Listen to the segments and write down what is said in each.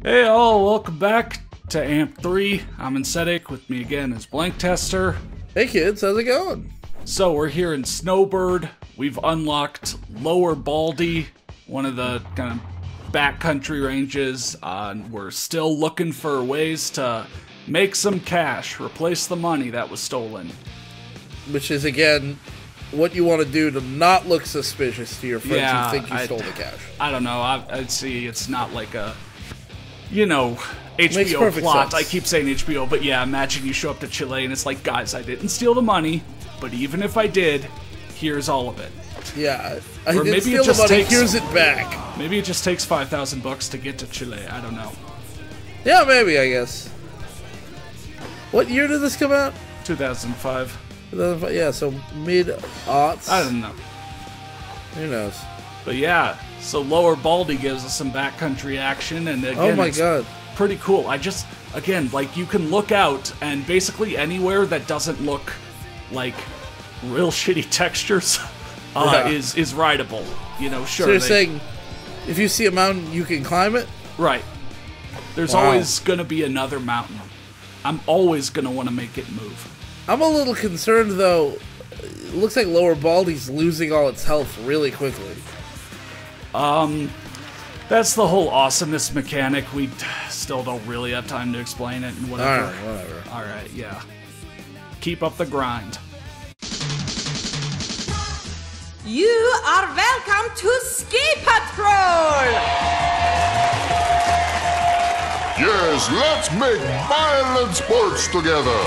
Hey all, welcome back to AMP 3. I'm Insetic, with me again is Blank Tester. Hey kids, how's it going? So we're here in Snowbird. We've unlocked Lower Baldy, one of the kind of backcountry ranges. We're still looking for ways to make some cash, replace the money that was stolen. Which is, again, what you want to do to not look suspicious to your friends who think you stole the cash. I don't know. I'd see it's not like a, you know, HBO plot. Sense. I keep saying HBO, but yeah, imagine you show up to Chile and it's like, guys, I didn't steal the money, but even if I did, here's all of it. Yeah, I or didn't maybe steal it just the money, takes, here's it back. Maybe it just takes $5,000 to get to Chile. I don't know. Yeah, maybe, I guess. What year did this come out? 2005. Yeah, so mid-aughts? I don't know. Who knows? But yeah, so Lower Baldy gives us some backcountry action, and again, oh my god, pretty cool. Again, like, you can look out, and basically anywhere that doesn't look like real shitty textures is rideable. You know, sure. So you're saying, if you see a mountain, you can climb it? Right. There's always gonna be another mountain. I'm always gonna want to make it move. I'm a little concerned, though. It looks like Lower Baldy's losing all its health really quickly. That's the whole awesomeness mechanic. We still don't really have time to explain it and whatever. Alright, whatever. Alright, yeah. Keep up the grind. You are welcome to Ski Patrol! Yes, let's make violent sports together.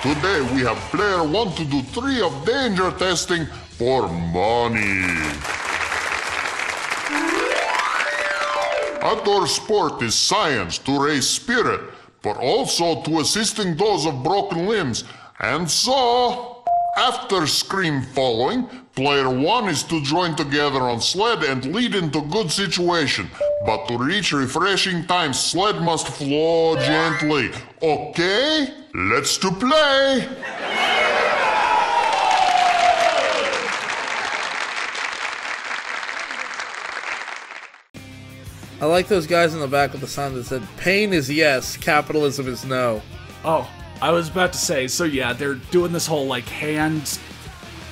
Today we have player 1 to do 3 of danger testing for money. Outdoor sport is science to raise spirit, but also to assisting those of broken limbs. And so, after scream following, player 1 is to join together on sled and lead into good situation. But to reach refreshing times, sled must flow gently. Okay? Let's to play! I like those guys in the back with the sign that said, pain is yes, capitalism is no. Oh, I was about to say, so yeah, they're doing this whole, like, hand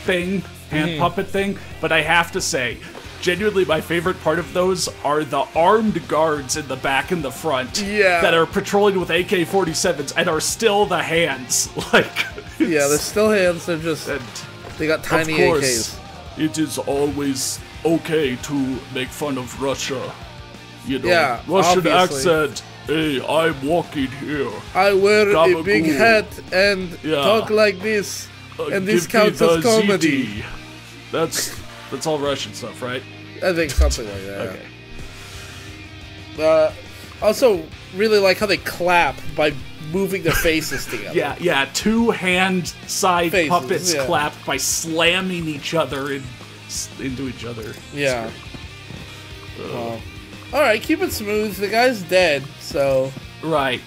thing, hand puppet thing, but I have to say, genuinely my favorite part of those are the armed guards in the back and the front that are patrolling with AK-47s and are still the hands. Like, yeah, they're still hands, they're just, they got tiny of course, AKs. It is always okay to make fun of Russia. You know, yeah, Russian obviously. accent. Hey, I'm walking here. I wear a big Gabagool. hat and talk like this, and this counts as comedy. ZD. That's all Russian stuff, right? I think something like that. Okay. Also, really like how they clap by moving their faces together. Yeah, two hand side faces, puppets clap by slamming each other into each other. Yeah. Alright, keep it smooth. The guy's dead, so... Right.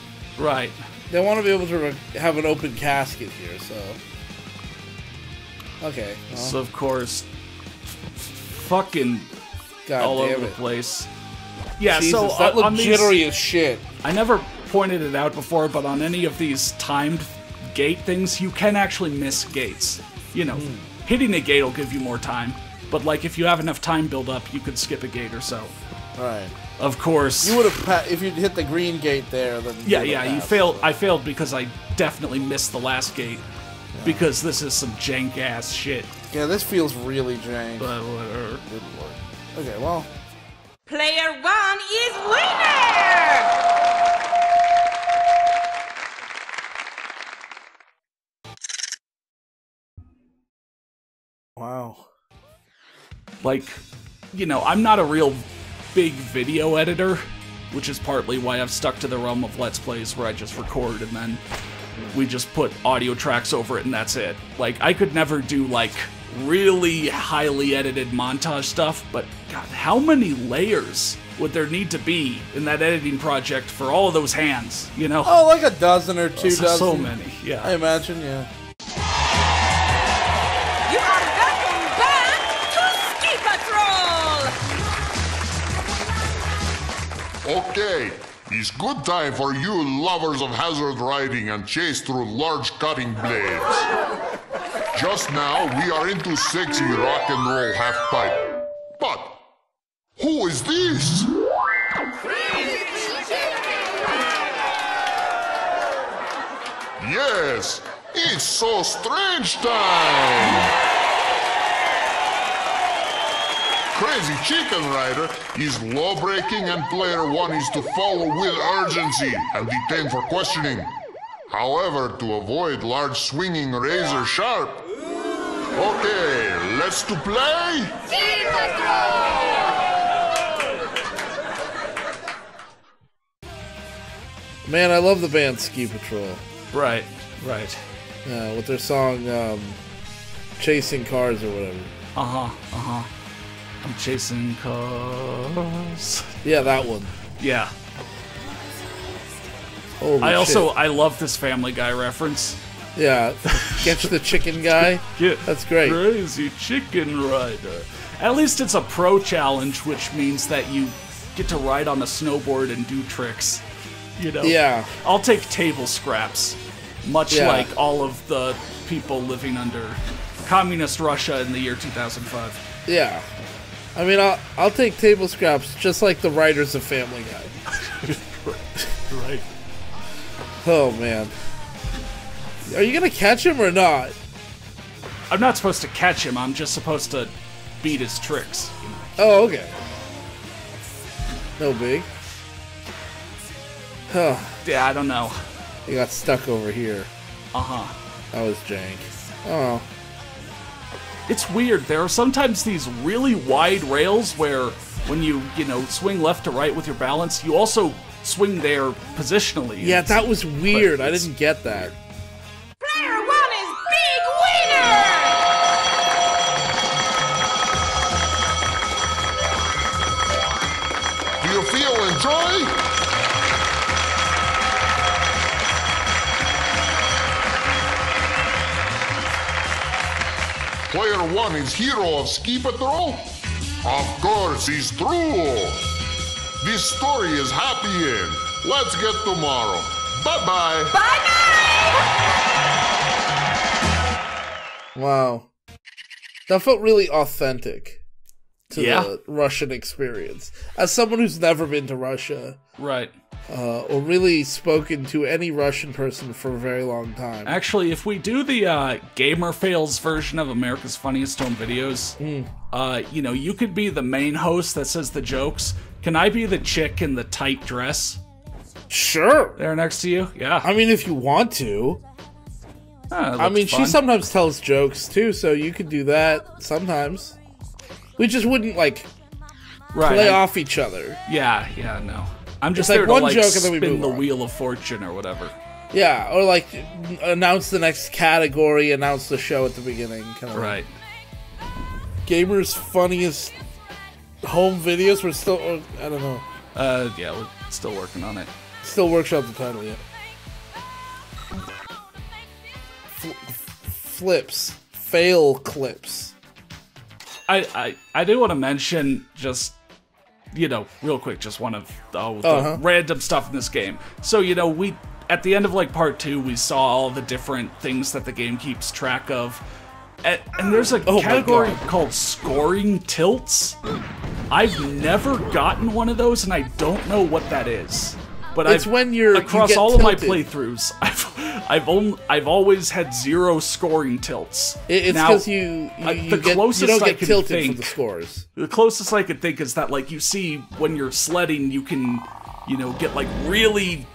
They want to be able to have an open casket here, so... Okay. Well. So, of course, fucking God all damn over the it. place. Yeah, Jesus, so that looked on jittery as shit. I never pointed it out before, but on any of these timed gate things, you can actually miss gates. You know, hitting a gate will give you more time, but like if you have enough time build up, you could skip a gate or so. Right. Of course. You would have if you'd hit the green gate there, then yeah, you failed. I failed because I definitely missed the last gate. Because this is some jank ass shit. Yeah, this feels really jank. But whatever. Good lord. Okay, well. Player 1 is winner! Wow. Like, you know, I'm not a real big video editor, which is partly why I've stuck to the realm of Let's Plays where I just record and then we just put audio tracks over it and that's it. Like, I could never do, like, really highly edited montage stuff, but God, how many layers would there need to be in that editing project for all of those hands, you know? Oh, like a dozen or 2 dozen. So many, yeah. I imagine, yeah. You are welcome back to Ski Patrol! Okay, it's good time for you lovers of hazard riding and chase through large cutting blades. Just now, we are into sexy rock and roll half-pipe. But, who is this? Yes, it's So Strange time! Crazy Chicken Rider is law-breaking and player 1 is to follow with urgency and detain for questioning. However, to avoid large swinging razor sharp. Okay, let's to play. Man, I love the band Ski Patrol. Right. With their song Chasing Cars or whatever. I'm chasing cars. Yeah, that one. Yeah. Holy I love this Family Guy reference. Yeah, Get the Chicken Guy. That's great. Crazy Chicken Rider. At least it's a pro challenge, which means that you get to ride on a snowboard and do tricks. You know? Yeah. I'll take table scraps, much like all of the people living under communist Russia in the year 2005. Yeah. I mean, I'll take table scraps just like the writers of Family Guy. Right. Oh, man. Are you going to catch him or not? I'm not supposed to catch him. I'm just supposed to beat his tricks. You know? Oh, okay. No big. Huh. Yeah, I don't know. He got stuck over here. That was jank. Oh. It's weird. There are sometimes these really wide rails where when you swing left to right with your balance, you also swing there positionally. Yeah, that was weird. I didn't get that. Player 1 is big winner! Do you feel enjoy? Player 1 is hero of Ski Patrol? Of course, he's true. This story is happy end. Let's get tomorrow. Bye-bye. Bye-bye! Wow. That felt really authentic to Yeah. the Russian experience. As someone who's never been to Russia, Right. or really spoken to any Russian person for a very long time. Actually, if we do the Gamer Fails version of America's Funniest Home Videos, you could be the main host that says the jokes. Can I be the chick in the tight dress? Sure. There next to you? Yeah. I mean, if you want to. I mean, fun. she sometimes tells jokes too, so you could do that sometimes. We just wouldn't, play off each other. Yeah, no. I'm just It's there like to one joke and then we spin move the on. Wheel of Fortune or whatever. Yeah, or announce the next category, announce the show at the beginning. Kind of Right. Gamer's Funniest Home Videos. We're still, I don't know. Yeah, we're still working on it. Still workshop the title yet. Flips. Fail clips. I do want to mention just, real quick, just one of the random stuff in this game. So, we, at the end of, part 2, we saw all the different things that the game keeps track of. And there's a category called scoring tilts. I've never gotten one of those, and I don't know what that is. But it's when you across all tilted. of my playthroughs, I've always had 0 scoring tilts. It's because you don't get tilted think, for the scores. The closest I could think is that you see when you're sledding, you can get really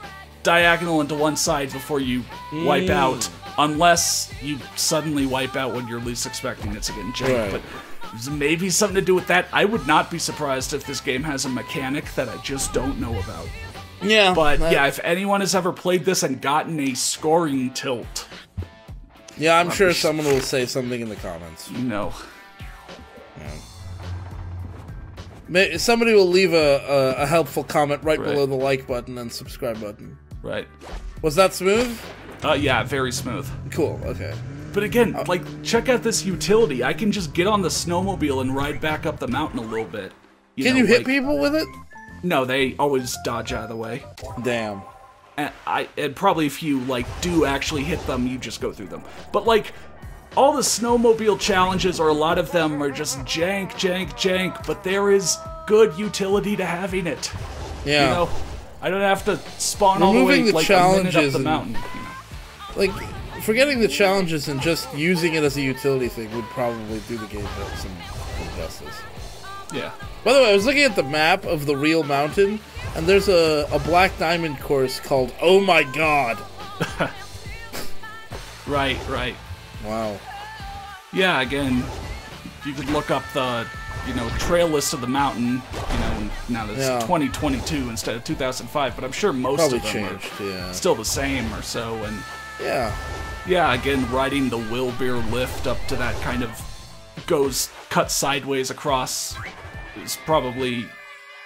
diagonal into one side before you wipe out, unless you suddenly wipe out when you're least expecting it to get janked. Right. But there's maybe something to do with that. I would not be surprised if this game has a mechanic that I just don't know about. Yeah. But if anyone has ever played this and gotten a scoring tilt. Yeah, I'm sure someone will say something in the comments. No. Somebody will leave a helpful comment right below the like button and subscribe button. Right. Was that smooth? Yeah, very smooth. Cool, okay. But again, check out this utility. I can just get on the snowmobile and ride back up the mountain a little bit. Can you hit people with it? No, they always dodge out of the way. Damn. And probably if you, like, do actually hit them, you just go through them. But, like, all the snowmobile challenges, or a lot of them, are just jank, but there is good utility to having it. Yeah. You know, I don't have to spawn all the way, like, a minute up the mountain. You know? Like, forgetting the challenges and just using it as a utility thing would probably do the game some justice. Yeah. By the way, I was looking at the map of the real mountain, and there's a Black Diamond course called Oh My God. Right. Wow. Yeah, again, you could look up the, trail list of the mountain, now that's 2022 instead of 2005, but I'm sure most Probably of them changed, are still the same or so, and... Yeah, again, riding the Wilbur lift up to that kind of cut sideways across is probably,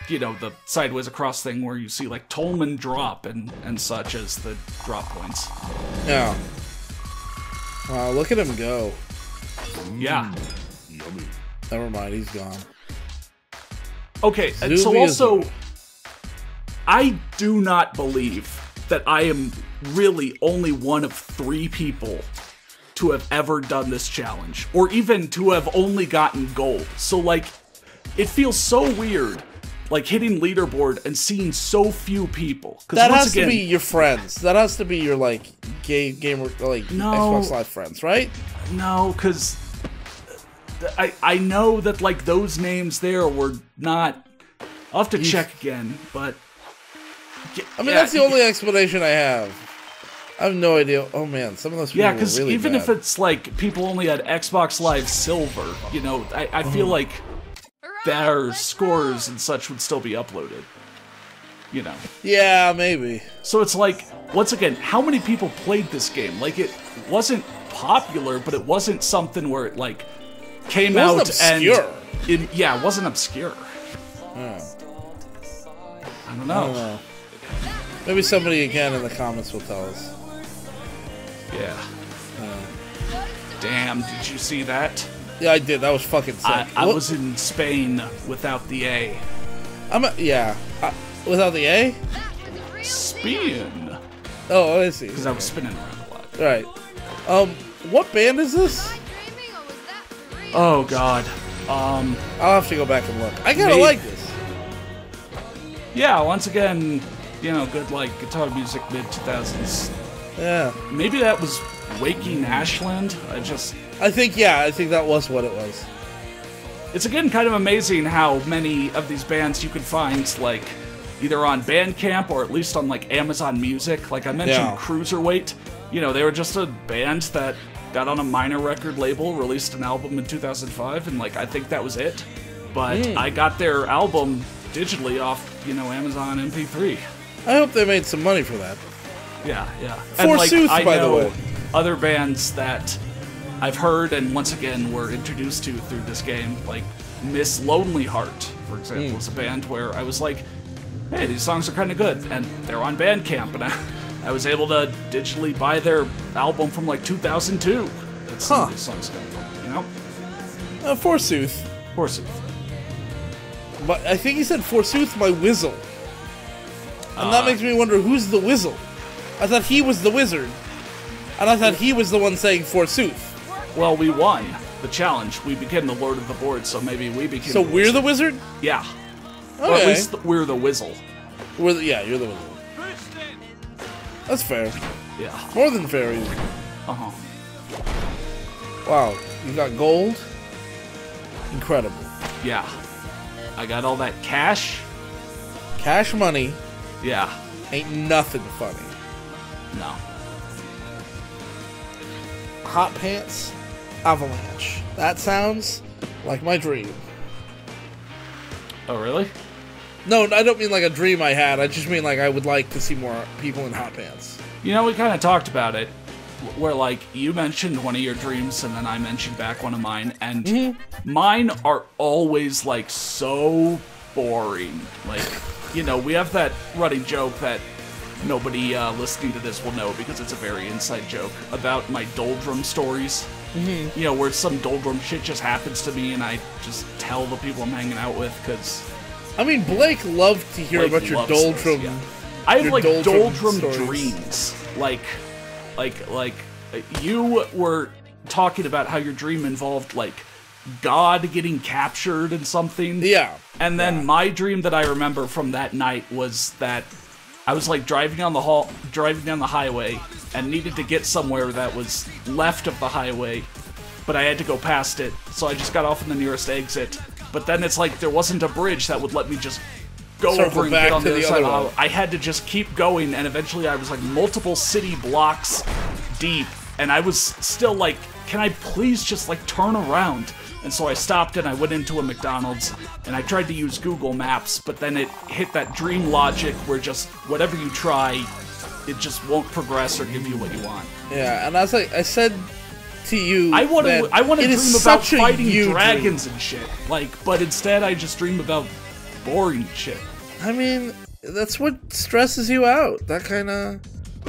the sideways across thing where you see, like, Tolman drop and such as the drop points. Yeah. Wow, look at him go. Yeah. Yummy. Never mind, he's gone. Okay, and so also, I do not believe that I am really only one of 3 people to have ever done this challenge, or even to have only gotten gold. So, like, it feels so weird, like, hitting leaderboard and seeing so few people. That has to be your friends. That has to be your, like, gamer, like, Xbox Live friends, right? No, because I know that, like, those names there were not... I'll have to check again, but... I mean, that's the only explanation I have. I have no idea. Oh, man, some of those people were really bad. Even if it's, like, people only had Xbox Live Silver, I feel like their scores and such would still be uploaded. Yeah, maybe. So it's like, once again, how many people played this game? Like, it wasn't popular, but it wasn't something where it, like, came out obscure. and... it wasn't obscure. I don't know. Maybe somebody again in the comments will tell us. Yeah. Damn, did you see that? Yeah, I did. That was fucking sick. I was in Spain without the A. Without the A? Spin. Oh, I see. Because I was spinning around a lot. Right. What band is this? Oh, God. I'll have to go back and look. I kinda like this. Yeah, once again, good, like, guitar music, mid-2000s. Yeah. Maybe that was Waking Ashland? I think that was what it was. It's, again, kind of amazing how many of these bands you could find, like, either on Bandcamp or at least on, like, Amazon Music. Like, I mentioned Cruiserweight. They were just a band that got on a minor record label, released an album in 2005, and, like, I think that was it. But I got their album digitally off, Amazon MP3. I hope they made some money for that. Yeah. Forsooth, by the way. Other bands that I've heard and once again were introduced to through this game, like Miss Lonely Heart, for example, is a band where I was like, hey, these songs are kind of good, and they're on Bandcamp, and I was able to digitally buy their album from like 2002. That's some of these songs come from, Forsooth. But I think he said Forsooth by Whizzle. And that makes me wonder, who's the Whizzle? I thought he was the wizard. And I thought he was the one saying Forsooth. Well, we won the challenge. We became the Lord of the Board, so maybe we became So we're the wizard? Yeah. Okay. Or at least we're the Whizzle. You're the wizard. That's fair. Yeah. More than fair, even. Uh-huh. Wow, you got gold? Incredible. Yeah. I got all that cash. Cash money. Yeah. Ain't nothing funny. No. Hot Pants Avalanche. That sounds like my dream. Oh, really? No, I don't mean like a dream I had. I just mean like I would like to see more people in hot pants. We kind of talked about it, where like you mentioned one of your dreams and then I mentioned back one of mine, and mine are always like so boring. Like, we have that running joke that nobody listening to this will know because it's a very inside joke about my doldrum stories. Where some doldrum shit just happens to me and I just tell the people I'm hanging out with because I mean, Blake loved to hear about your doldrum. Yeah. I have like doldrum stories. dreams. Like you were talking about how your dream involved like God getting captured and something. Yeah. And then my dream that I remember from that night was that I was like driving down the highway and needed to get somewhere that was left of the highway, but I had to go past it, so I just got off in the nearest exit. But then it's like there wasn't a bridge that would let me just go over and get on the other side of the highway. I had to just keep going, and eventually I was like multiple city blocks deep, and I was still like, can I please just like turn around? And so I stopped and I went into a McDonald's and I tried to use Google Maps, but then it hit that dream logic where just whatever you try, it just won't progress or give you what you want. Yeah, and I said to you, I want to dream about fighting dragons dream. And shit. Like, but instead I just dream about boring shit. I mean, that's what stresses you out. That kind of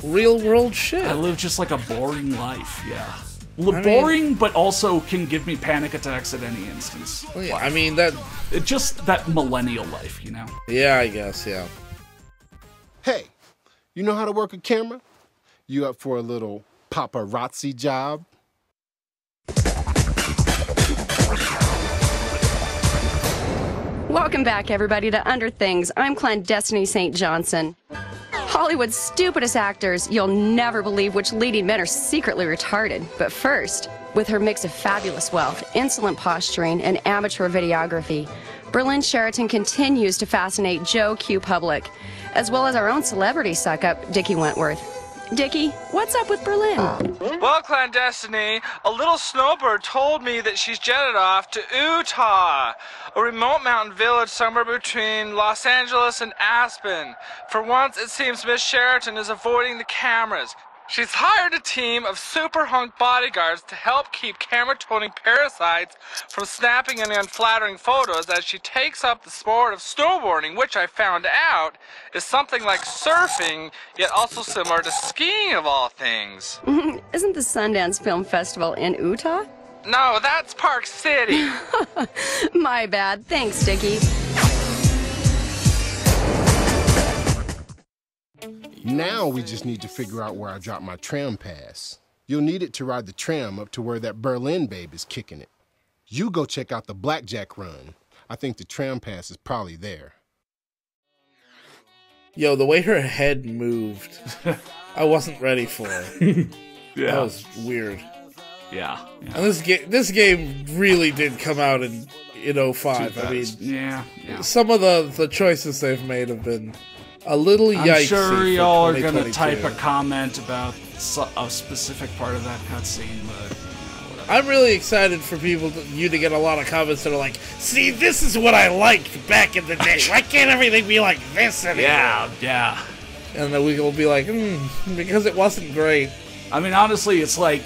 real world shit. I live just like a boring life. Yeah. Boring, but also can give me panic attacks at any instance. Well, yeah, I mean, that... It's just that millennial life, you know? Yeah, I guess, yeah. Hey, you know how to work a camera? You up for a little paparazzi job? Welcome back, everybody, to Under Things. I'm Clandestiny St. Johnson. Hollywood's stupidest actors, you'll never believe which leading men are secretly retarded. But first, with her mix of fabulous wealth, insolent posturing, and amateur videography, Berlin Sheraton continues to fascinate Joe Q. Public, as well as our own celebrity suck-up, Dickie Wentworth. Dickie, what's up with Berlin? Well, Clandestiny, a little Snowbird told me that she's jetted off to Utah, a remote mountain village somewhere between Los Angeles and Aspen. For once, it seems Miss Sheraton is avoiding the cameras. She's hired a team of super hunk bodyguards to help keep camera-toting parasites from snapping any unflattering photos as she takes up the sport of snowboarding, which I found out is something like surfing, yet also similar to skiing of all things. Isn't the Sundance Film Festival in Utah? No, that's Park City. My bad. Thanks, Dickie. Now we just need to figure out where I dropped my tram pass. You'll need it to ride the tram up to where that Berlin babe is kicking it. You go check out the Blackjack Run. I think the tram pass is probably there. Yo, the way her head moved, I wasn't ready for it. Yeah. That was weird. Yeah. And this game really did come out in 05. I mean, yeah. some of the choices they've made have been a little yikesy. I'm sure y'all are gonna type a comment about a specific part of that cutscene, but whatever. I'm really excited for you to get a lot of comments that are like, "See, this is what I liked back in the day. Why can't everything be like this anymore?" Yeah. And then we will be like, because it wasn't great. I mean, honestly, it's like,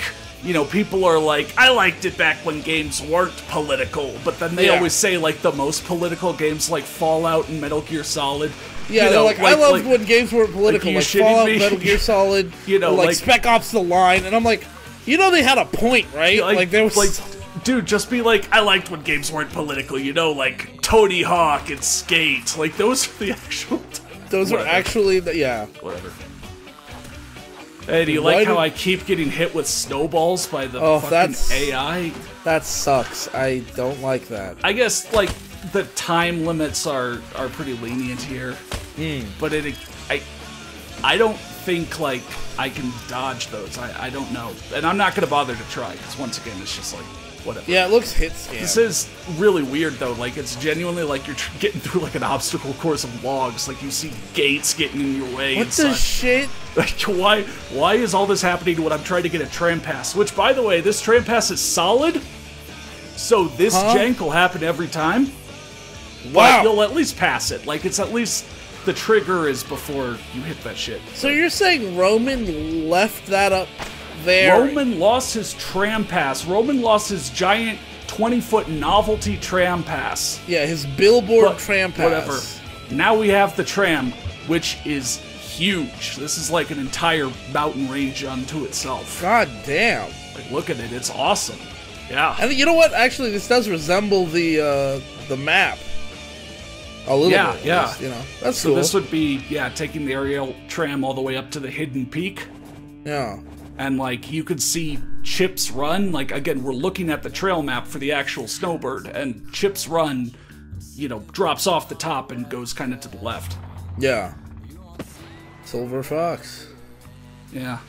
people are like, I liked it back when games weren't political, but then they always say, like, the most political games like Fallout and Metal Gear Solid. Yeah, they're like, I loved when games weren't political, like Fallout, Metal Gear Solid, like Spec Ops: The Line, and I'm like, they had a point, right? Like there was... dude, just be like, I liked when games weren't political, like Tony Hawk and Skate. Like, those are the actual... Those are actually... Yeah. Whatever. Hey, do you like how I keep getting hit with snowballs by the fucking AI? That sucks. I don't like that. I guess, like, the time limits are pretty lenient here. But I don't think, like, I can dodge those. I don't know. And I'm not going to bother to try, because once again, it's just like, whatever. Yeah, it looks hit scam. This is really weird, though. Like, it's genuinely like you're getting through, like, an obstacle course of logs. Like, you see gates getting in your way. What the shit? Like, why is all this happening when I'm trying to get a tram pass? Which, by the way, this tram pass is solid, so this jank will happen every time. Wow. But you'll at least pass it. Like, it's at least the trigger is before you hit that shit. So you're saying Roman left that up there? Roman lost his tram pass. Roman lost his giant 20-foot novelty tram pass. Yeah, his billboard tram pass. Whatever. Now we have the tram, which is huge. This is like an entire mountain range unto itself. God damn. Like, look at it. It's awesome. Yeah. And you know what? Actually, this does resemble the map. A little Yeah, bit, yeah. least, you know. That's So cool. this would be, yeah, taking the aerial tram all the way up to the hidden peak. Yeah. And, like, you could see Chip's Run. Like, again, we're looking at the trail map for the actual Snowbird, and Chip's Run, you know, drops off the top and goes kind of to the left. Yeah. Silver Fox. Yeah.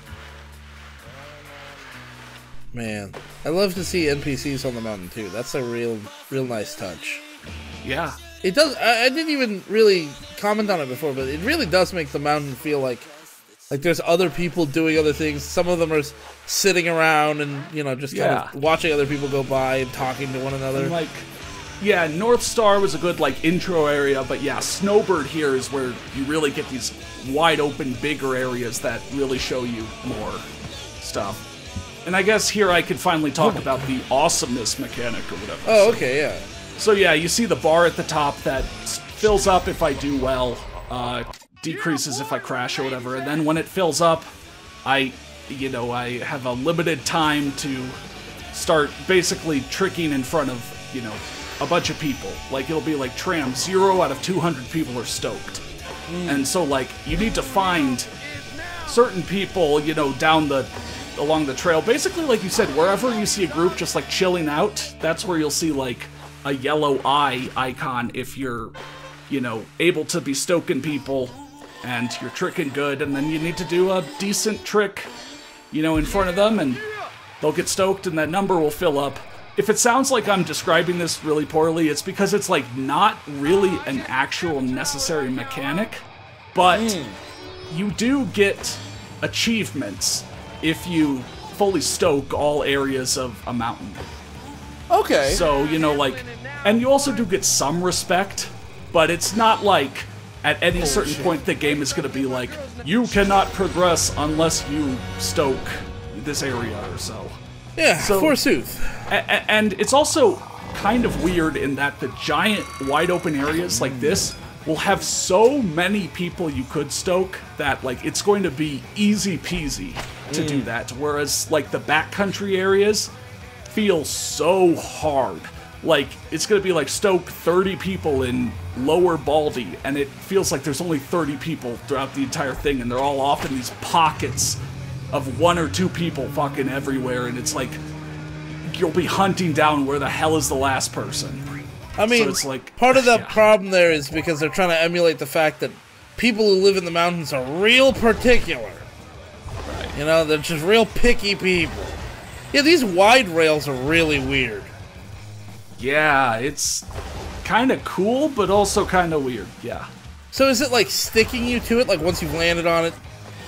Man, I love to see NPCs on the mountain too. That's a real nice touch. Yeah. It does. I didn't even really comment on it before, but it really does make the mountain feel like there's other people doing other things. Some of them are sitting around and, you know, just kind of watching other people go by and talking to one another. And, like, yeah, North Star was a good, like, intro area, but yeah, Snowbird here is where you really get these wide open, bigger areas that really show you more stuff. And I guess here I could finally talk about the awesomeness mechanic or whatever. Oh, okay, yeah. So yeah, you see the bar at the top that fills up if I do well, decreases if I crash or whatever, and then when it fills up, I have a limited time to start basically tricking in front of, you know, a bunch of people. Like, it'll be like, Tram, 0 out of 200 people are stoked. And so, like, you need to find certain people, you know, along the trail. Basically, like you said, wherever you see a group just, like, chilling out, that's where you'll see, like, a yellow eye icon if you're, you know, able to be stoking people and you're tricking good, and then you need to do a decent trick, you know, in front of them, and they'll get stoked and that number will fill up. If it sounds like I'm describing this really poorly, it's because it's, like, not really an actual necessary mechanic, but you do get achievements if you fully stoke all areas of a mountain. Okay. So, you know, like, and you also do get some respect, but it's not like at any certain point the game is going to be like, you cannot progress unless you stoke this area or so. Yeah, so, forsooth. And it's also kind of weird in that the giant wide open areas like this will have so many people you could stoke that, like, it's going to be easy peasy to do that, whereas, like, the backcountry areas feel so hard. Like, it's gonna be like stoke 30 people in Lower Baldy, and it feels like there's only 30 people throughout the entire thing, and they're all off in these pockets of 1 or 2 people fucking everywhere, and it's like, you'll be hunting down where the hell is the last person. I mean, so it's like, part of the problem there is because they're trying to emulate the fact that people who live in the mountains are real particular. Right. You know, they're just real picky people. Yeah, these wide rails are really weird. Yeah, it's kind of cool, but also kind of weird, yeah. So is it like sticking you to it? Like once you've landed on it,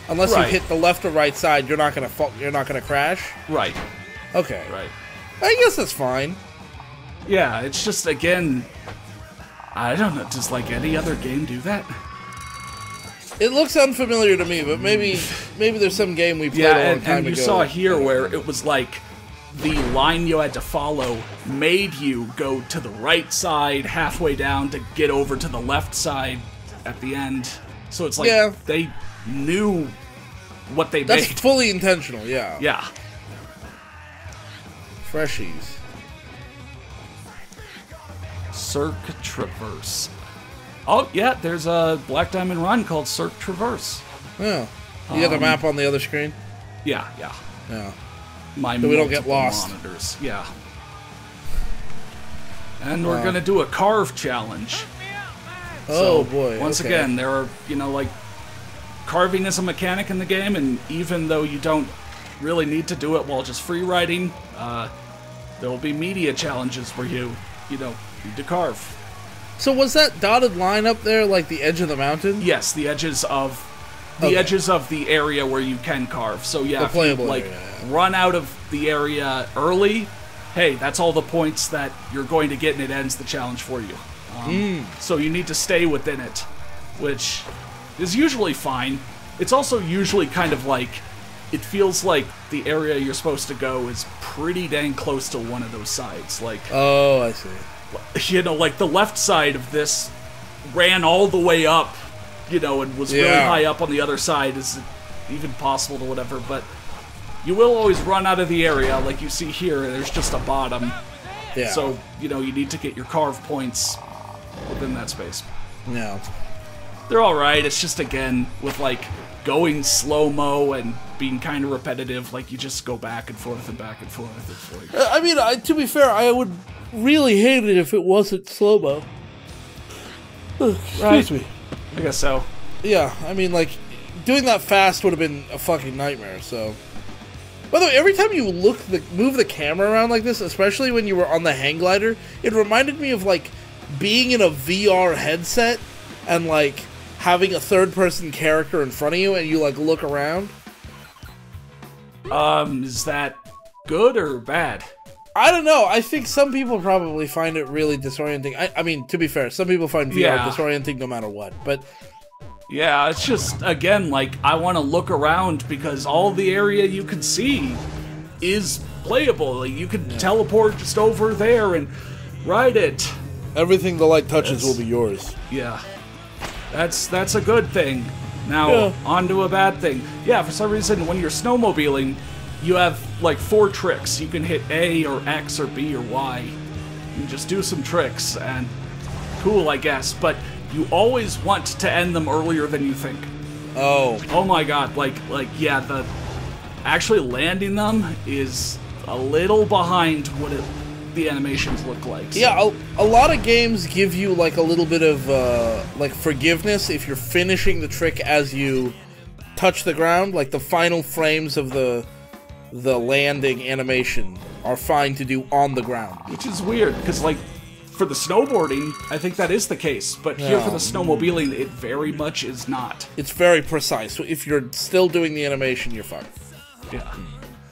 unless you hit the left or right side, you're not gonna crash? Right. Okay. Right. I guess that's fine. Yeah, it's just, again, I don't know, does, like, any other game do that? It looks unfamiliar to me, but maybe there's some game we played a long time ago. And you saw here where it was like the line you had to follow made you go to the right side halfway down to get over to the left side at the end. So it's like they knew what they made. That's fully intentional, yeah. Yeah. Freshies. Cirque Traverse. Oh, yeah, there's a Black Diamond run called Cirque Traverse. Yeah. You got the map on the other screen? Yeah. Yeah. So we don't get lost. Monitors. Yeah. And we're going to do a carve challenge. Oh, boy. Once again, there are, you know, like, carving is a mechanic in the game, and even though you don't really need to do it while just free riding, there will be media challenges where you know, need to carve. So was that dotted line up there like the edge of the mountain? Yes, the edges of the area where you can carve. So yeah, if you like run out of the area early, hey, that's all the points that you're going to get, and it ends the challenge for you. So you need to stay within it, which is usually fine. It's also usually kind of like, it feels like the area you're supposed to go is pretty dang close to one of those sides. Like, oh, I see. You know, like the left side of this ran all the way up, you know, and was really high up on the other side. Is it even possible to whatever? But you will always run out of the area, like you see here. There's just a bottom. Yeah. So, you know, you need to get your carve points within that space. Yeah. They're alright, it's just, again, with, like, going slow-mo and being kind of repetitive, like, you just go back and forth and back and forth. It's like... I mean, to be fair, I would really hate it if it wasn't slow-mo. Excuse me. I guess so. Yeah, I mean, like, doing that fast would have been a fucking nightmare, so... By the way, every time you move the camera around like this, especially when you were on the hang glider, it reminded me of, like, being in a VR headset and, like, having a third-person character in front of you and you, like, look around. Is that good or bad? I don't know. I think some people probably find it really disorienting. I mean, to be fair, some people find VR disorienting no matter what, but... Yeah, it's just, again, like, I want to look around because all the area you can see is playable. Like, you can teleport just over there and ride it. Everything the light touches will be yours. Yeah. That's a good thing. Now, on to a bad thing. Yeah, for some reason, when you're snowmobiling, you have, like, 4 tricks. You can hit A or X or B or Y. You just do some tricks, and cool, I guess, but you always want to end them earlier than you think. Oh my god, like, yeah, actually landing them is a little behind what the animations look like. So. Yeah, a lot of games give you, like, a little bit of, like, forgiveness if you're finishing the trick as you touch the ground. Like, the final frames of the landing animation are fine to do on the ground. Which is weird, because, like, for the snowboarding, I think that is the case, but here for the snowmobiling, it very much is not. It's very precise, so if you're still doing the animation, you're fine. Yeah.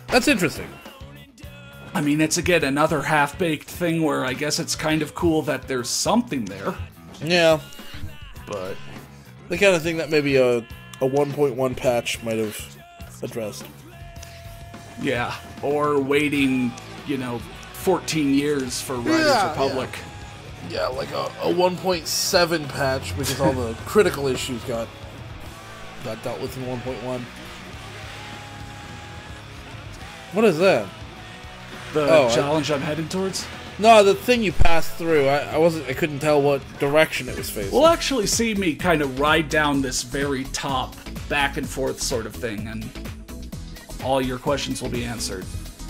That's interesting. I mean, it's, again, another half-baked thing where I guess it's kind of cool that there's something there. Yeah. But... the kind of thing that maybe a 1.1 patch might have addressed. Yeah, or waiting, 14 years for Riders Republic. Yeah, like a 1.7 patch because all the critical issues got dealt with in 1.1. What is that? The challenge I'm heading towards? No, the thing you passed through. I couldn't tell what direction it was facing. We'll actually see me kind of ride down this very top, back and forth sort of thing, and all your questions will be answered.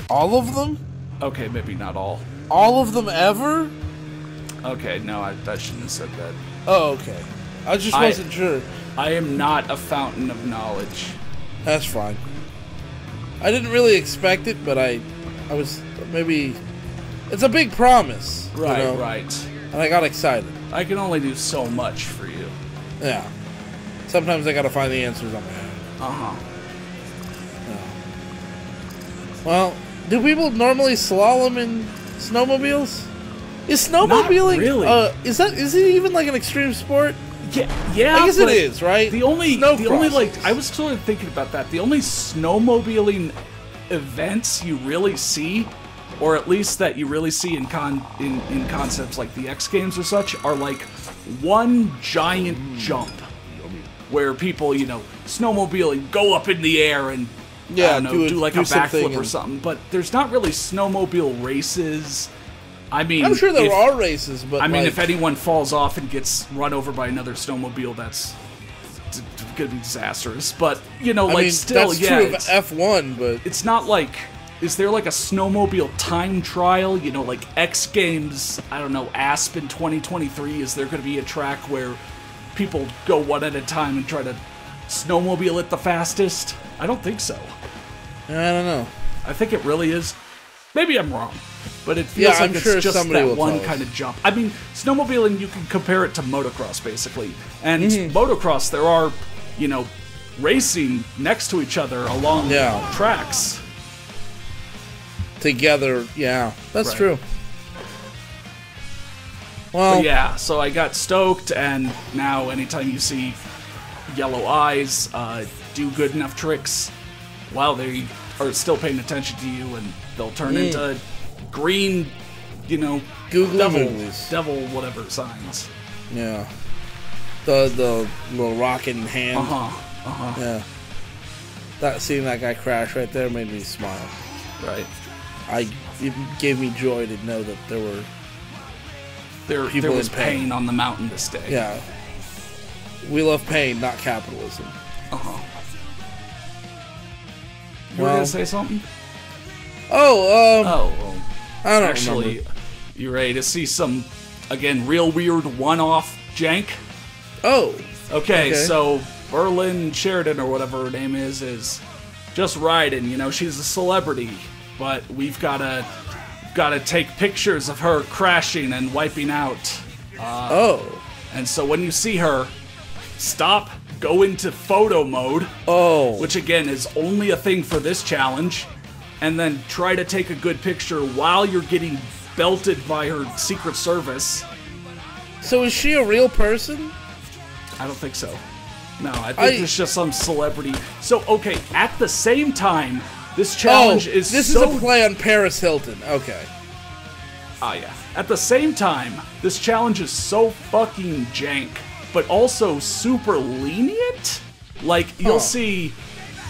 All of them? Okay, maybe not all. All of them ever? Okay, no, I shouldn't have said that. Oh, okay. I just wasn't sure. I am not a fountain of knowledge. That's fine. I didn't really expect it, but I was maybe... It's a big promise. Right, right. And I got excited. I can only do so much for you. Yeah. Sometimes I gotta find the answers on my own. Uh-huh. Yeah. Well, do people normally slalom in snowmobiles? Is snowmobiling... Not really. Is it even like an extreme sport? Yeah, I guess it is, right? The only I was sort of thinking about that. The only snowmobiling events you really see, or at least that you really see in concepts like the X Games or such, are like one giant jump where people, snowmobiling, go up in the air and do like a backflip or something. But there's not really snowmobile races. I mean, I'm sure there are races, but I mean, if anyone falls off and gets run over by another snowmobile, that's gonna be disastrous. But still, that's true of F1, but it's not like. Is there like a snowmobile time trial? Like X Games. I don't know. Aspen 2023. Is there going to be a track where people go one at a time and try to snowmobile it the fastest? I don't think so. I don't know. I think it really is. Maybe I'm wrong, but it feels like it's just that one kind of jump. I mean, snowmobiling, you can compare it to motocross, basically. And motocross, there are, racing next to each other along tracks. Together, that's true. Well, but yeah, so I got stoked, and now anytime you see yellow eyes do good enough tricks while they are still paying attention to you, and they'll turn into green, devil whatever signs. Yeah. The little rocking hand. Yeah. Seeing that guy crash right there made me smile. Right. It gave me joy to know that there there was pain on the mountain this day. Yeah. We love pain, not capitalism. Uh-huh. You were gonna say something? I don't actually, remember. You ready to see some, again, real weird one-off jank? Oh. Okay, so Berlin Sheridan, or whatever her name is just riding. You know, she's a celebrity, but we've gotta take pictures of her crashing and wiping out. And so when you see her, stop, go into photo mode. Which again is only a thing for this challenge. And then try to take a good picture while you're getting belted by her Secret Service. So is she a real person? I don't think so. No, I think it's just some celebrity. So, okay, at the same time, this challenge is is a play on Paris Hilton. Okay. Oh, yeah. At the same time, this challenge is so fucking jank, but also super lenient. Like, you'll see,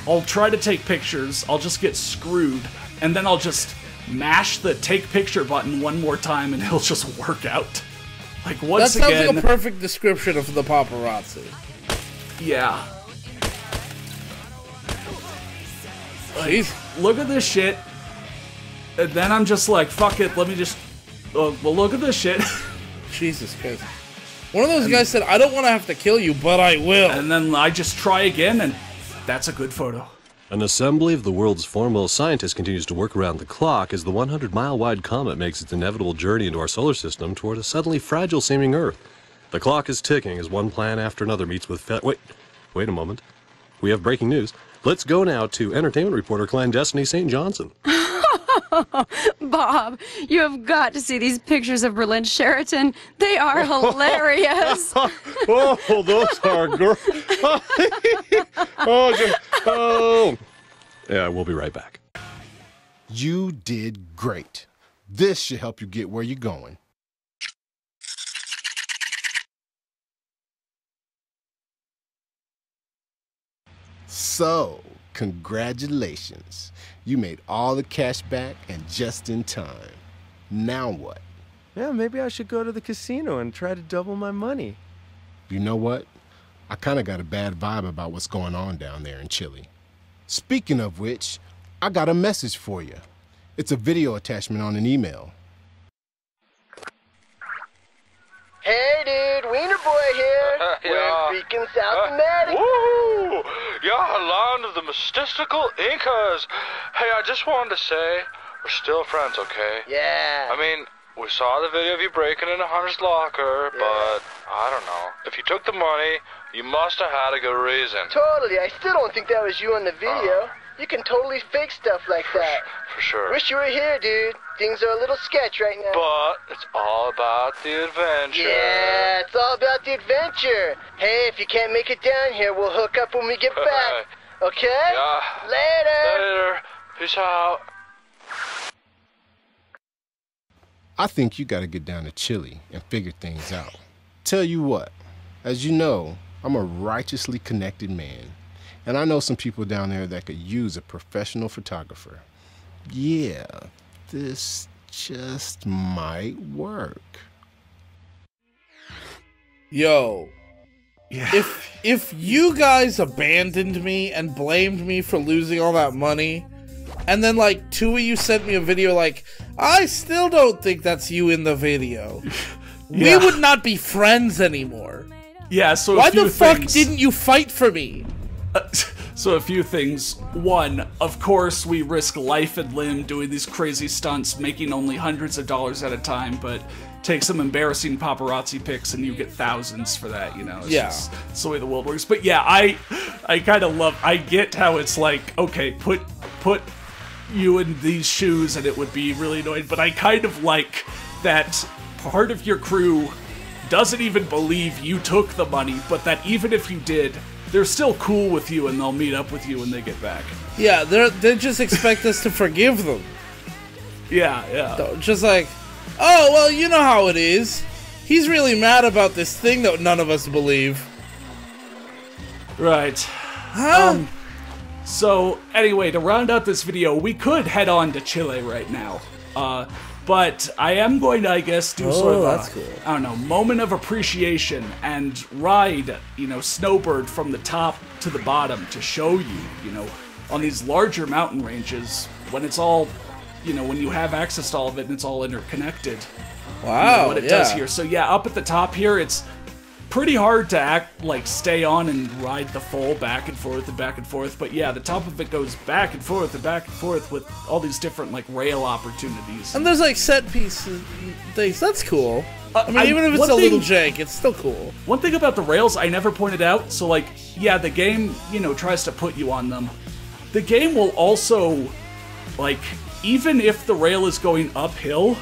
I'll try to take pictures, I'll just get screwed, and then I'll just mash the take picture button one more time and it'll just work out. Like, once again... That sounds like a perfect description of the paparazzi. Yeah. Like, look at this shit. And then I'm just like, fuck it, let me just... well, look at this shit. Jesus Christ. One of those guys said, I don't want to have to kill you, but I will. And then I just try again, and that's a good photo. An assembly of the world's foremost scientists continues to work around the clock as the 100-mile-wide comet makes its inevitable journey into our solar system toward a suddenly fragile-seeming Earth. The clock is ticking as one plan after another meets with Wait a moment. We have breaking news. Let's go now to entertainment reporter Clandestiny St. Johnson. Bob, you have got to see these pictures of Berlin Sheraton. They are hilarious. Oh, those are girls. Yeah, we'll be right back. You did great. This should help you get where you're going. So, congratulations. You made all the cash back and just in time. Now what? Yeah, maybe I should go to the casino and try to double my money. You know what? I kind of got a bad vibe about what's going on down there in Chile. Speaking of which, I got a message for you. It's a video attachment on an email. Hey dude, Wiener Boy here. We're in freaking South America. Woo! Yeah, land of the mystical Incas. Hey, I just wanted to say, we're still friends, okay? Yeah. I mean, we saw the video of you breaking into Hunter's locker, but I don't know. If you took the money, you must have had a good reason. Totally. I still don't think that was you on the video. You can totally fake stuff like that. For sure. Wish you were here, dude. Things are a little sketch right now. But it's all about the adventure. Yeah, it's all about the adventure. Hey, if you can't make it down here, we'll hook up when we get back. Okay? Yeah. Later. Peace out. I think you gotta get down to Chile and figure things out. Tell you what, as you know, I'm a righteously connected man. And I know some people down there that could use a professional photographer. Yeah, this just might work. Yo. Yeah. If you guys abandoned me and blamed me for losing all that money, and then like 2 of you sent me a video like, I still don't think that's you in the video. We would not be friends anymore. Yeah, so why the fuck didn't you fight for me? So a few things. One, of course we risk life and limb doing these crazy stunts, making only hundreds of dollars at a time, but take some embarrassing paparazzi pics and you get thousands for that, you know? It's the way the world works. But yeah, I kind of love, I get how it's like, okay, put you in these shoes and it would be really annoying, but I kind of like that part of your crew doesn't even believe you took the money, but that even if you did, they're still cool with you and they'll meet up with you when they get back. Yeah, they just expect us to forgive them. Yeah. Just like, oh, well, you know how it is. He's really mad about this thing that none of us believe. Right. Huh? So, anyway, to round out this video, we could head on to Chile right now. But I am going to, I guess, do sort of that's a, cool. I don't know, moment of appreciation and ride, Snowbird from the top to the bottom to show you, on these larger mountain ranges, when it's all, when you have access to all of it and it's all interconnected. Wow, what it does here. So yeah, up at the top here, it's pretty hard to stay on and ride the full back and forth and back and forth. But yeah, the top of it goes back and forth and back and forth with all these different rail opportunities. And there's set pieces things. That's cool. I mean, even if it's a little jank, it's still cool. One thing about the rails I never pointed out, so yeah, the game, tries to put you on them. The game will also, even if the rail is going uphill,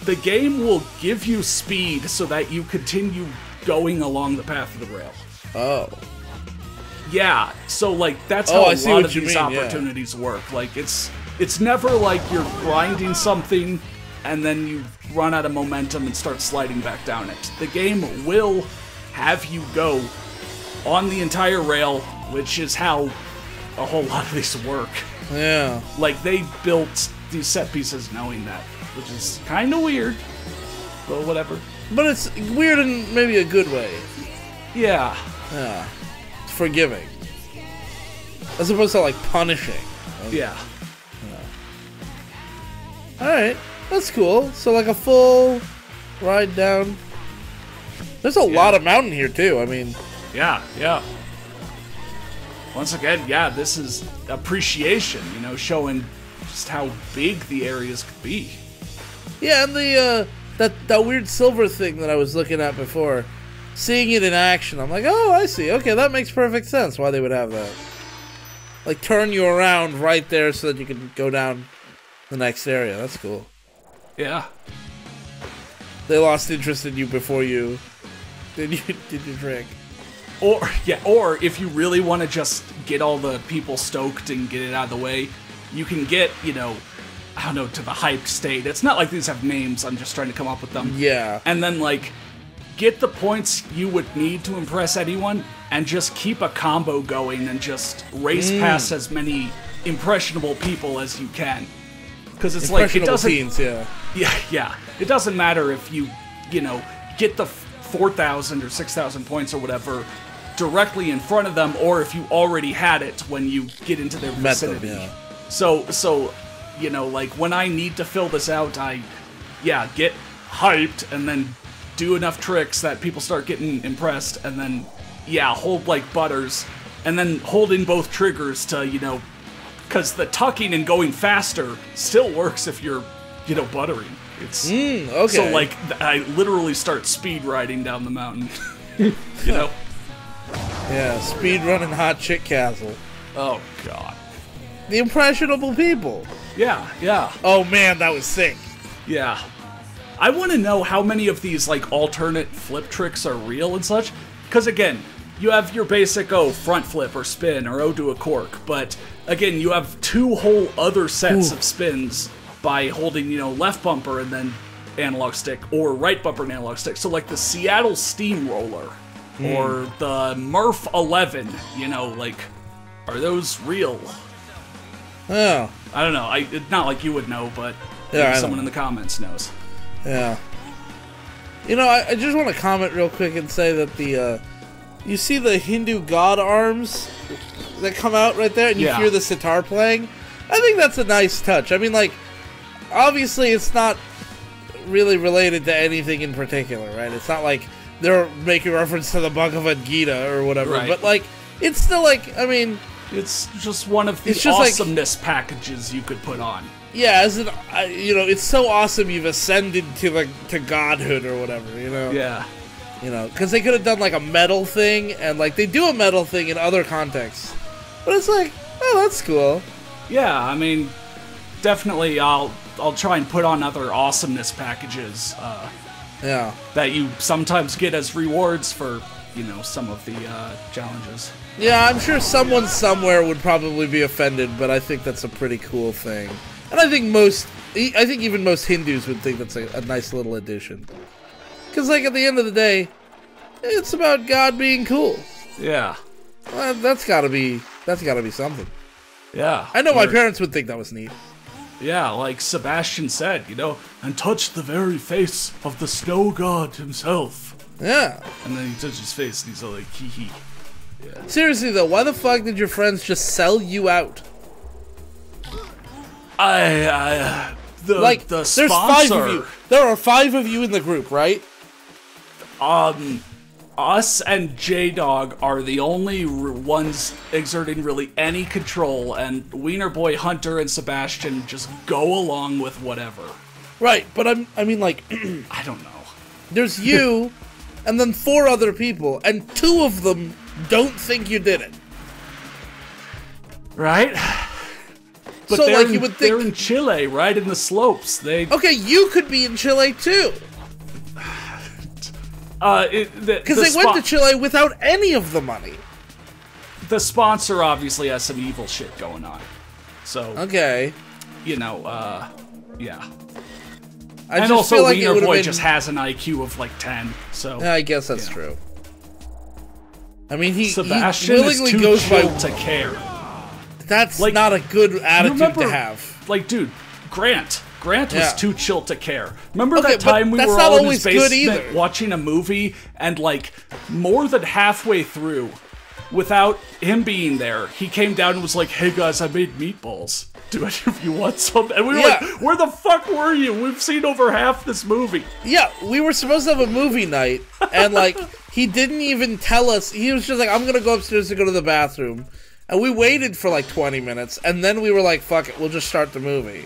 the game will give you speed so that you continue going along the path of the rail. Oh. Yeah, so that's how a lot of these mean, opportunities work. It's never you're grinding something and then you run out of momentum and start sliding back down it. The game will have you go on the entire rail, which is how a whole lot of these work. Yeah. They built these set pieces knowing that, which is kind of weird, but whatever. But it's weird in maybe a good way. Yeah. Yeah. It's forgiving. As opposed to punishing. Yeah. Alright. That's cool. So a full ride down. There's a lot of mountain here too. I mean. Yeah. Once again, yeah, this is appreciation, showing just how big the areas could be. Yeah, and the that weird silver thing that I was looking at before, seeing it in action, I'm like, oh, I see. Okay, that makes perfect sense why they would have that. Turn you around right there so that you can go down the next area. That's cool. Yeah. They lost interest in you before you did your trick. Or if you really want to just get all the people stoked and get it out of the way, you can get, I don't know, to the hyped state. It's not like these have names, I'm just trying to come up with them. Yeah. And then, get the points you would need to impress anyone, and just keep a combo going and just race past as many impressionable people as you can. Because it's it doesn't... teens, yeah. Yeah. It doesn't matter if you, get the 4,000 or 6,000 points or whatever directly in front of them, or if you already had it when you get into their vicinity. Yeah. So, when I need to fill this out, I get hyped and then do enough tricks that people start getting impressed, and then, hold butters, and then holding both triggers to, because the tucking and going faster still works if you're, buttering. It's okay. So, I literally start speed riding down the mountain, Yeah, speed running Hot Chick Castle. Oh, God. The impressionable people. Yeah. Oh, man, that was sick. Yeah. I want to know how many of these, alternate flip tricks are real and such. Because, again, you have your basic, front flip or spin or do a cork. But, again, you have two whole other sets of spins by holding, left bumper and then analog stick, or right bumper and analog stick. So, the Seattle Steamroller or the Murph 11, are those real? Oh. I don't know. It's not like you would know, but someone in the comments knows. Yeah. I just want to comment real quick and say that you see the Hindu god arms that come out right there, and you hear the sitar playing? I think that's a nice touch. I mean, obviously it's not really related to anything in particular, right? It's not like they're making reference to the Bhagavad Gita or whatever, right. But, it's still, I mean... It's just one of the awesomeness packages you could put on. Yeah, it's so awesome you've ascended to godhood or whatever, Yeah. Because they could have done a metal thing, and they do a metal thing in other contexts, but it's oh, that's cool. Yeah, I mean, definitely I'll try and put on other awesomeness packages. Yeah. That you sometimes get as rewards for some of the challenges. Yeah, I'm sure someone somewhere would probably be offended, but I think that's a pretty cool thing. And I think even most Hindus would think that's a nice little addition. Because, at the end of the day, it's about God being cool. Yeah. Well, that's gotta be something. Yeah. I know my parents would think that was neat. Yeah, like Sebastian said, and touched the very face of the snow god himself. Yeah. And then he touched his face and he's all like, hee hee. Yeah. Seriously though, why the fuck did your friends just sell you out? The sponsor. There's 5 of you. There are 5 of you in the group, right? Us and J-Dog are the only ones exerting really any control, and Wiener Boy, Hunter, and Sebastian just go along with whatever. Right, but I mean, like... I don't know. There's you, and then 4 other people, and 2 of them don't think you did it. Right? But so, like, you would think... They're in Chile, right in the slopes. Okay, you could be in Chile, too. Because they went to Chile without any of the money. The sponsor obviously has some evil shit going on. So, okay. Yeah. And also, like Wiener Boy just has an IQ of like 10, so... I guess that's true. I mean, Sebastian he willingly is too goes chill by... to care. That's like, not a good attitude to have. Like, dude, Grant was too chill to care. Remember that time we were not all in his always basement watching a movie, and like, more than halfway through, without him being there, he came down and was like, hey guys, I made meatballs. Do any of you want some? And we were like, where the fuck were you? We've seen over half this movie. Yeah, we were supposed to have a movie night, and like, he didn't even tell us. He was just like, I'm gonna go upstairs to go to the bathroom. And we waited for like 20 minutes, and then we were like, fuck it, we'll just start the movie.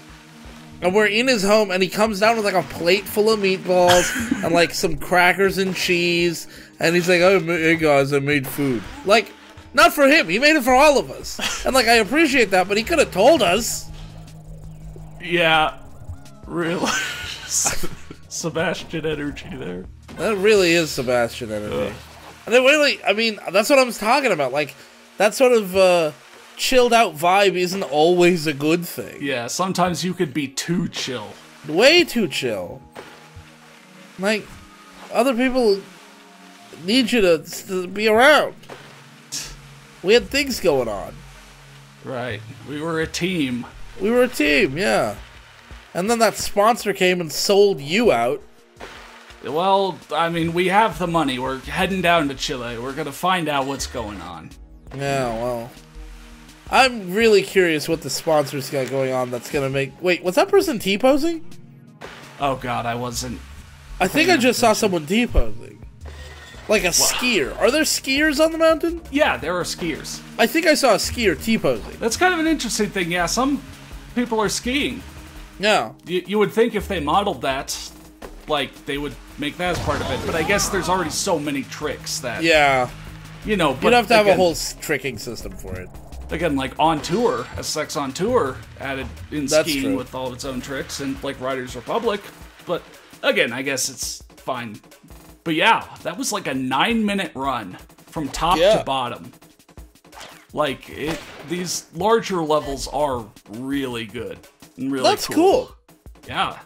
And we're in his home, and he comes down with like a plate full of meatballs and like some crackers and cheese, and he's like, oh, hey guys, I made food. Like, not for him, he made it for all of us. And like, I appreciate that, but he could have told us. Yeah, really. Sebastian energy there. That really is Sebastian energy. And it really, I mean, that's what I was talking about, like, that sort of chilled out vibe isn't always a good thing. Yeah, sometimes you could be too chill. Way too chill. Like, other people need you to be around. We had things going on. Right. We were a team. We were a team, yeah. And then that sponsor came and sold you out. Well, I mean, we have the money. We're heading down to Chile. We're gonna find out what's going on. Yeah, well, I'm really curious what the sponsor's got going on that's gonna make... Wait, was that person T-posing? Oh god, I wasn't... I think I just saw someone T-posing. Like a skier. Are there skiers on the mountain? Yeah, there are skiers. I think I saw a skier T-posing. That's kind of an interesting thing, yeah. Some people are skiing. Yeah. You would think if they modeled that, like, they would make that as part of it. But I guess there's already so many tricks that... Yeah. You know, but you'd have to have a whole tricking system for it. Again, like On Tour, SX On Tour added in skiing with all of its own tricks, and like Riders Republic. But again, I guess it's fine. But yeah, that was like a 9-minute run from top to bottom. Like, these larger levels are really good and really That's cool. Yeah.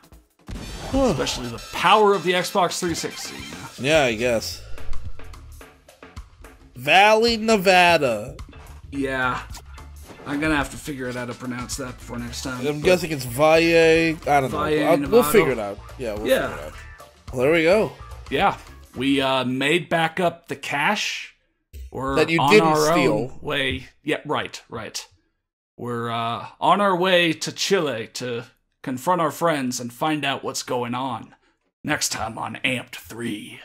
Especially the power of the Xbox 360. Yeah, I guess. Valley, Nevada. Yeah. I'm gonna have to figure out how to pronounce that before next time. I'm guessing it's Valle. I don't know. We'll figure it out. Yeah, we'll figure it out. Well, there we go. Yeah. We made back up the cash. We're that you on didn't our steal. Own way. Yeah, right. We're on our way to Chile to confront our friends and find out what's going on. Next time on Amped 3.